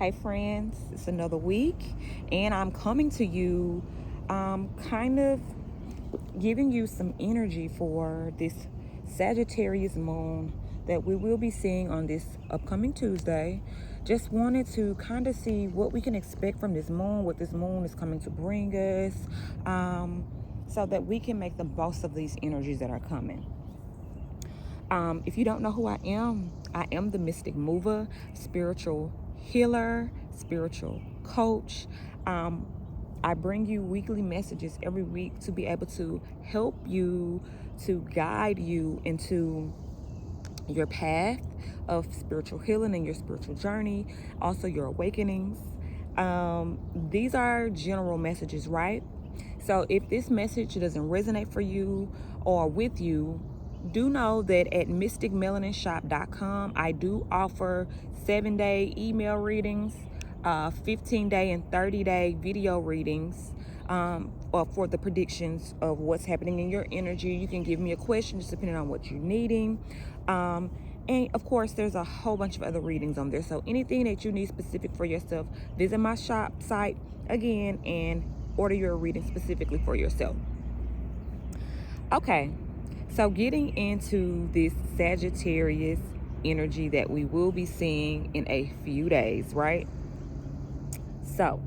Hey friends, it's another week and I'm coming to you kind of giving you some energy for this Sagittarius moon that we will be seeing on this upcoming Tuesday. Just wanted to kind of see what we can expect from this moon, what this moon is coming to bring us, so that we can make the most of these energies that are coming. If you don't know who I am the mystic mover, spiritual healer, spiritual coach. I bring you weekly messages every week to be able to help you, to guide you into your path of spiritual healing and your spiritual journey, also your awakenings. These are general messages, right? So if this message doesn't resonate for you or with you, do know that at mysticmelaninshop.com, I do offer 7-day email readings, 15-day and 30-day video readings, for the predictions of what's happening in your energy. You can give me a question just depending on what you're needing. And of course, there's a whole bunch of other readings on there. So anything that you need specific for yourself, visit my shop site again and order your reading specifically for yourself. Okay, so getting into this Sagittarius energy that we will be seeing in a few days, right? So,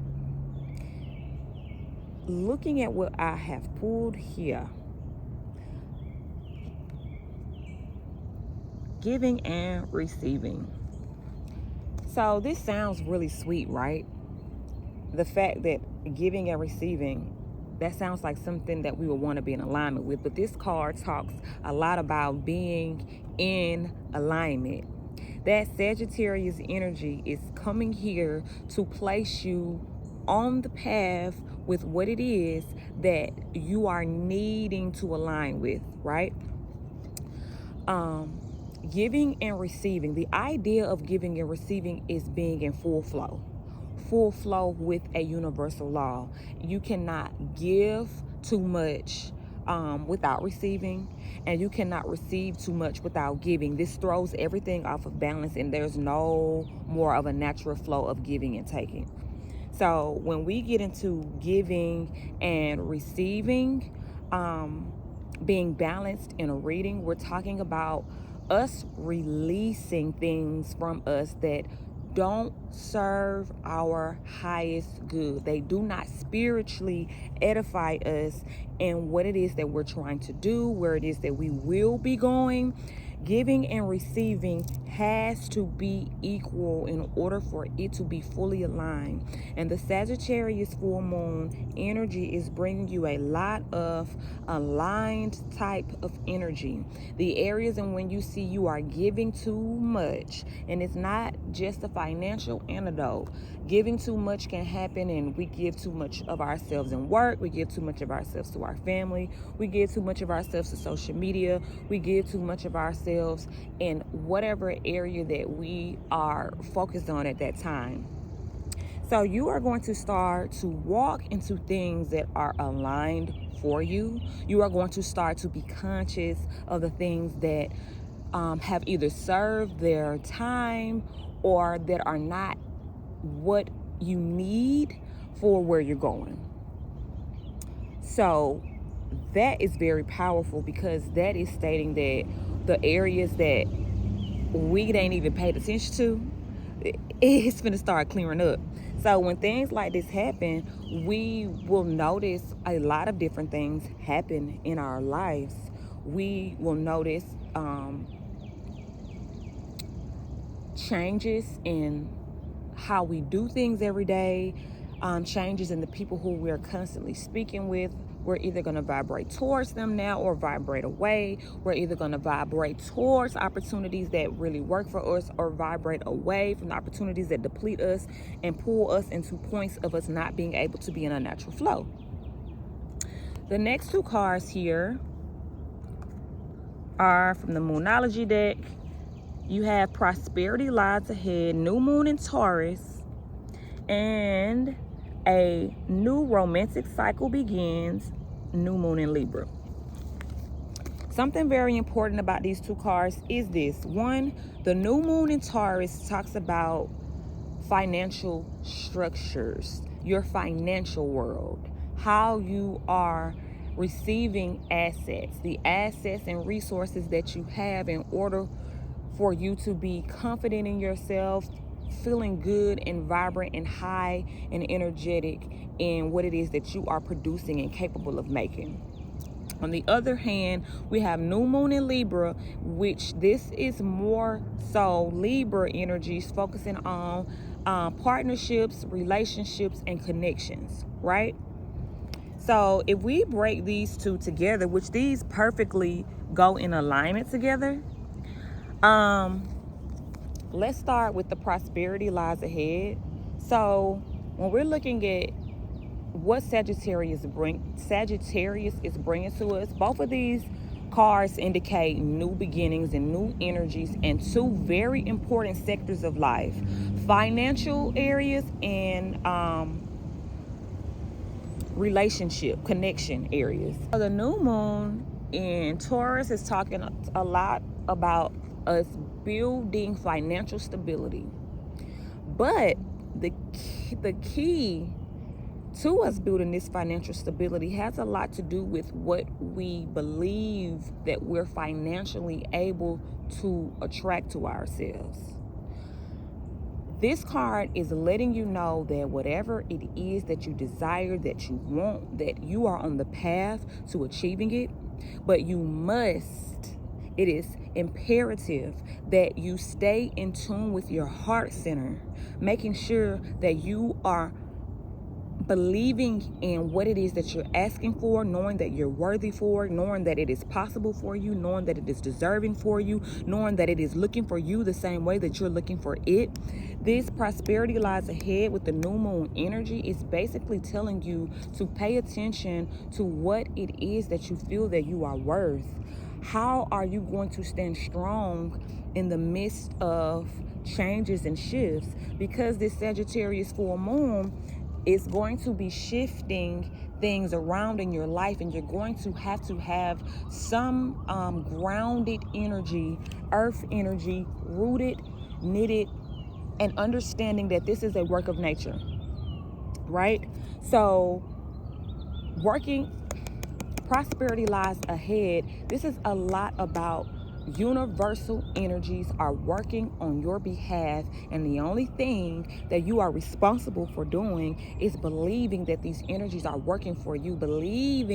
looking at what I have pulled here, giving and receiving. So this sounds really sweet, right? The fact that giving and receiving, that sounds like something that we would want to be in alignment with. But this card talks a lot about being in alignment. That Sagittarius energy is coming here to place you on the path with what it is that you are needing to align with, right? Giving and receiving. The idea of giving and receiving is being in full flow with a universal law. You cannot give too much without receiving, and you cannot receive too much without giving. This throws everything off of balance, and there's no more of a natural flow of giving and taking. So when we get into giving and receiving, being balanced in a reading, we're talking about us releasing things from us that don't serve our highest good. They do not spiritually edify us in what it is that we're trying to do, where it is that we will be going. Giving and receiving has to be equal in order for it to be fully aligned. And the Sagittarius full moon energy is bringing you a lot of aligned type of energy. The areas in when you see you are giving too much, and it's not just a financial antidote. Giving too much can happen, and we give too much of ourselves in work. We give too much of ourselves to our family. We give too much of ourselves to social media. We give too much of ourselves in whatever area that we are focused on at that time. So you are going to start to walk into things that are aligned for you. You are going to start to be conscious of the things that have either served their time or that are not what you need for where you're going. So that is very powerful, because that is stating that the areas that we ain't even paid attention to, it's gonna start clearing up. So when things like this happen, we will notice a lot of different things happen in our lives. We will notice changes in how we do things every day, changes in the people who we're constantly speaking with. We're either going to vibrate towards them now or vibrate away. We're either going to vibrate towards opportunities that really work for us, or vibrate away from the opportunities that deplete us and pull us into points of us not being able to be in a natural flow. The next two cards here are from the Moonology deck. You have prosperity lies ahead, new moon in Taurus, and a new romantic cycle begins, new moon in Libra. Something very important about these two cards is this. One, the new moon in Taurus talks about financial structures, your financial world, how you are receiving assets, the assets and resources that you have in order for you to be confident in yourself, feeling good and vibrant and high and energetic in what it is that you are producing and capable of making. On the other hand, we have new moon in Libra, which this is more so Libra energies focusing on partnerships, relationships, and connections, right? So if we break these two together, which these perfectly go in alignment together, let's start with the prosperity lies ahead. So when we're looking at what Sagittarius is bringing to us, both of these cards indicate new beginnings and new energies in two very important sectors of life: financial areas and relationship connection areas. So the new moon in Taurus is talking a lot about us building financial stability, but the key to us building this financial stability has a lot to do with what we believe that we're financially able to attract to ourselves. This card is letting you know that whatever it is that you desire, that you want, that you are on the path to achieving it, but it is imperative that you stay in tune with your heart center, making sure that you are believing in what it is that you're asking for, knowing that you're worthy for, knowing that it is possible for you, knowing that it is deserving for you, knowing that it is looking for you the same way that you're looking for it. This prosperity lies ahead with the new moon energy is basically telling you to pay attention to what it is that you feel that you are worth. How are you going to stand strong in the midst of changes and shifts? Because this Sagittarius full moon is going to be shifting things around in your life, and you're going to have some grounded energy, earth energy, rooted, knitted, and understanding that this is a work of nature, right? So prosperity lies ahead. This is a lot about universal energies are working on your behalf, and the only thing that you are responsible for doing is believing that these energies are working for you. Belief.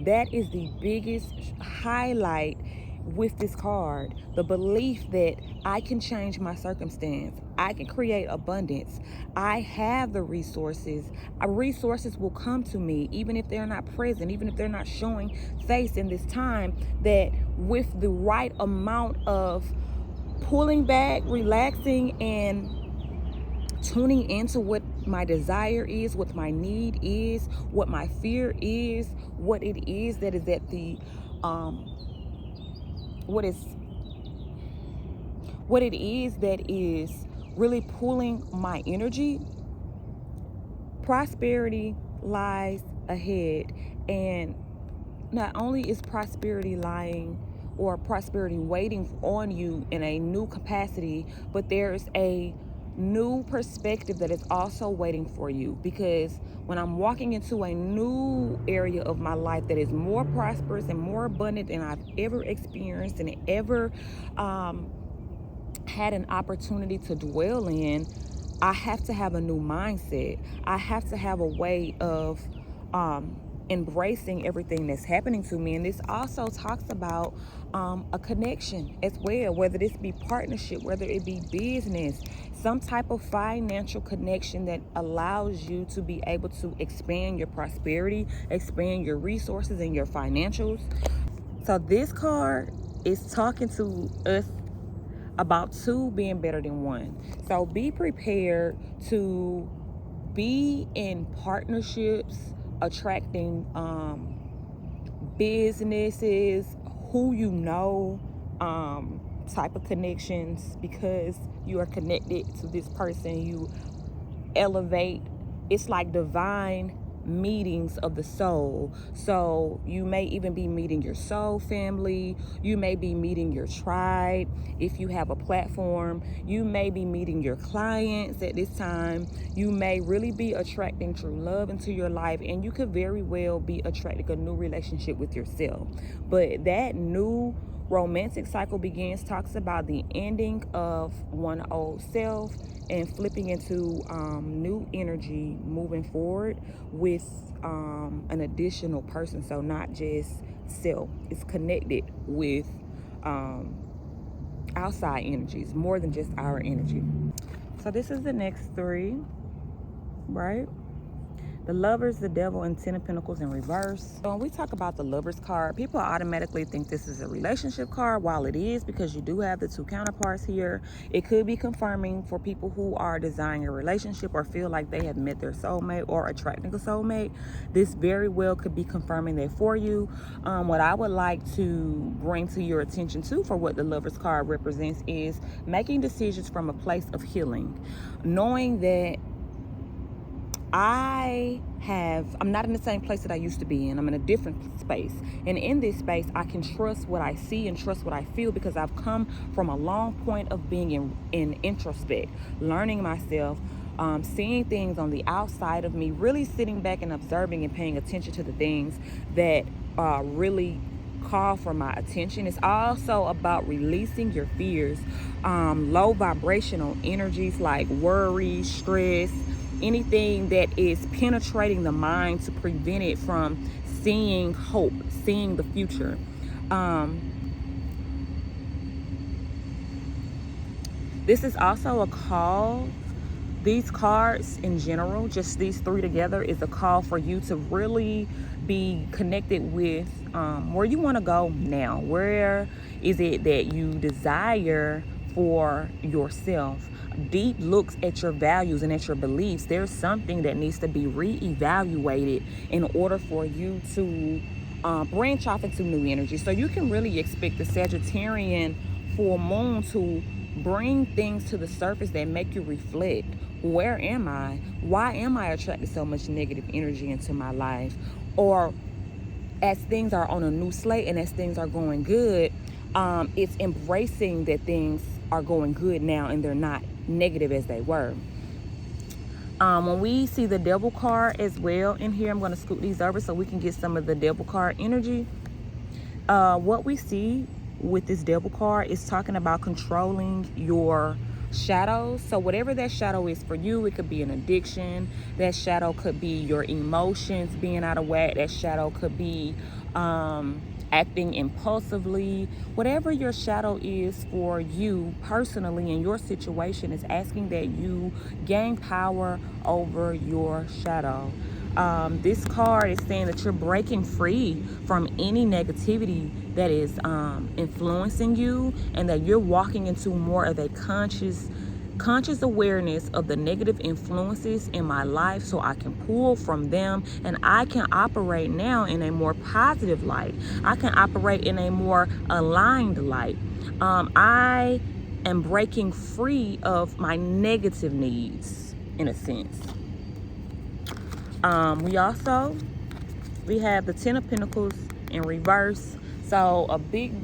That is the biggest highlight with this card. The belief that I can change my circumstance, I can create abundance, I have the resources. Resources will come to me even if they're not present, even if they're not showing face in this time, that with the right amount of pulling back, relaxing, and tuning into what my desire is, what my need is, what my fear is, what it is that is at the what it is that is really pulling my energy. Prosperity lies ahead, and not only is prosperity lying or prosperity waiting on you in a new capacity, but there's a new perspective that is also waiting for you, because when I'm walking into a new area of my life that is more prosperous and more abundant than I've ever experienced and ever had an opportunity to dwell in, I have to have a new mindset. I have to have a way of embracing everything that's happening to me. And this also talks about a connection as well, whether this be partnership, whether it be business, some type of financial connection that allows you to be able to expand your prosperity, expand your resources and your financials. So this card is talking to us about two being better than one. So be prepared to be in partnerships, attracting businesses, who you know, type of connections, because you are connected to this person. You elevate. It's like divine meetings of the soul. So you may even be meeting your soul family. You may be meeting your tribe. If you have a platform, you may be meeting your clients at this time. You may really be attracting true love into your life, and you could very well be attracting a new relationship with yourself. But that new romantic cycle begins, talks about the ending of one old self and flipping into new energy, moving forward with an additional person. So not just self, it's connected with outside energies, more than just our energy. So this is the next three, right? The Lovers, the Devil, and Ten of Pentacles in reverse. So when we talk about the Lovers card, people automatically think this is a relationship card. While it is, because you do have the two counterparts here, it could be confirming for people who are desiring a relationship or feel like they have met their soulmate or attracting a soulmate. This very well could be confirming that for you. What I would like to bring to your attention too for what the Lovers card represents is making decisions from a place of healing, knowing that I'm not in the same place that I used to be in. I'm in a different space. And in this space, I can trust what I see and trust what I feel, because I've come from a long point of being in introspect, learning myself, seeing things on the outside of me, really sitting back and observing and paying attention to the things that really call for my attention. It's also about releasing your fears, low vibrational energies like worry, stress, anything that is penetrating the mind to prevent it from seeing hope, seeing the future. This is also a call. These cards in general, just these three together, is a call for you to really be connected with where you want to go now. Where is it that you desire for yourself? Deep looks at your values and at your beliefs. There's something that needs to be reevaluated in order for you to branch off into new energy. So you can really expect the Sagittarian full moon to bring things to the surface that make you reflect. Where am I? Why am I attracting so much negative energy into my life? Or as things are on a new slate and as things are going good, it's embracing that things are going good now and they're not negative as they were. When we see the Devil card as well in here, I'm going to scoot these over so we can get some of the Devil card energy. What we see with this Devil card is talking about controlling your shadows. So whatever that shadow is for you, it could be an addiction. That shadow could be your emotions being out of whack. That shadow could be acting impulsively. Whatever your shadow is for you personally in your situation, is asking that you gain power over your shadow. This card is saying that you're breaking free from any negativity that is influencing you, and that you're walking into more of a conscious awareness of the negative influences in my life, so I can pull from them and I can operate now in a more positive light. I can operate in a more aligned light. I am breaking free of my negative needs in a sense. We have the Ten of Pentacles in reverse. So a big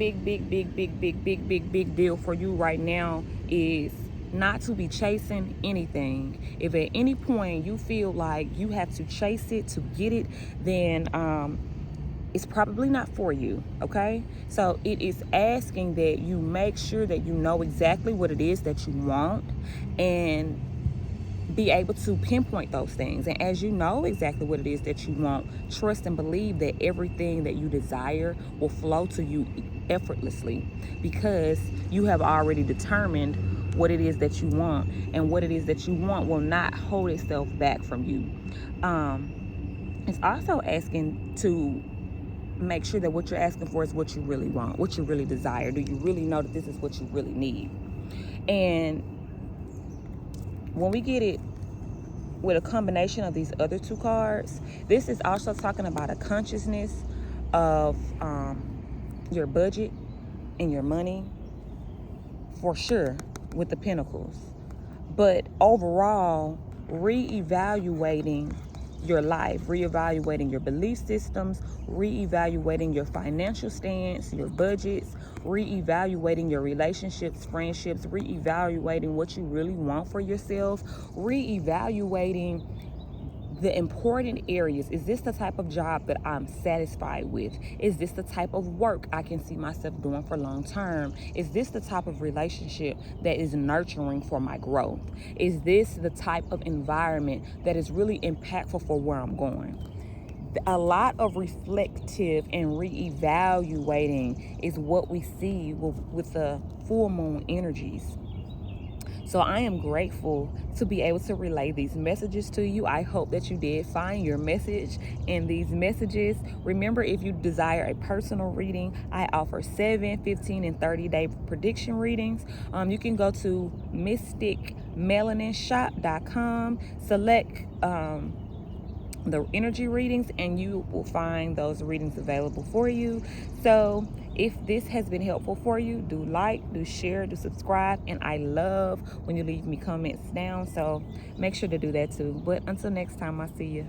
deal for you right now is not to be chasing anything. If at any point you feel like you have to chase it to get it, then it's probably not for you, okay? So it is asking that you make sure that you know exactly what it is that you want and be able to pinpoint those things. And as you know exactly what it is that you want, trust and believe that everything that you desire will flow to you effortlessly, because you have already determined what it is that you want, and what it is that you want will not hold itself back from you. It's also asking to make sure that what you're asking for is what you really want, what you really desire. Do you really know that this is what you really need? And when we get it with a combination of these other two cards, this is also talking about a consciousness of your budget and your money, for sure, with the Pentacles. But overall, reevaluating your life, reevaluating your belief systems, reevaluating your financial stance, your budgets, reevaluating your relationships, friendships, reevaluating what you really want for yourself, reevaluating the important areas. Is this the type of job that I'm satisfied with? Is this the type of work I can see myself doing for long term? Is this the type of relationship that is nurturing for my growth? Is this the type of environment that is really impactful for where I'm going? A lot of reflective and reevaluating is what we see with the full moon energies. So I am grateful to be able to relay these messages to you. I hope that you did find your message in these messages. Remember, if you desire a personal reading, I offer 7, 15, and 30-day prediction readings. You can go to mysticmelaninshop.com, select the energy readings, and you will find those readings available for you. So if this has been helpful for you, do like, do share, do subscribe, and I love when you leave me comments down, so make sure to do that too. But until next time, I'll see you.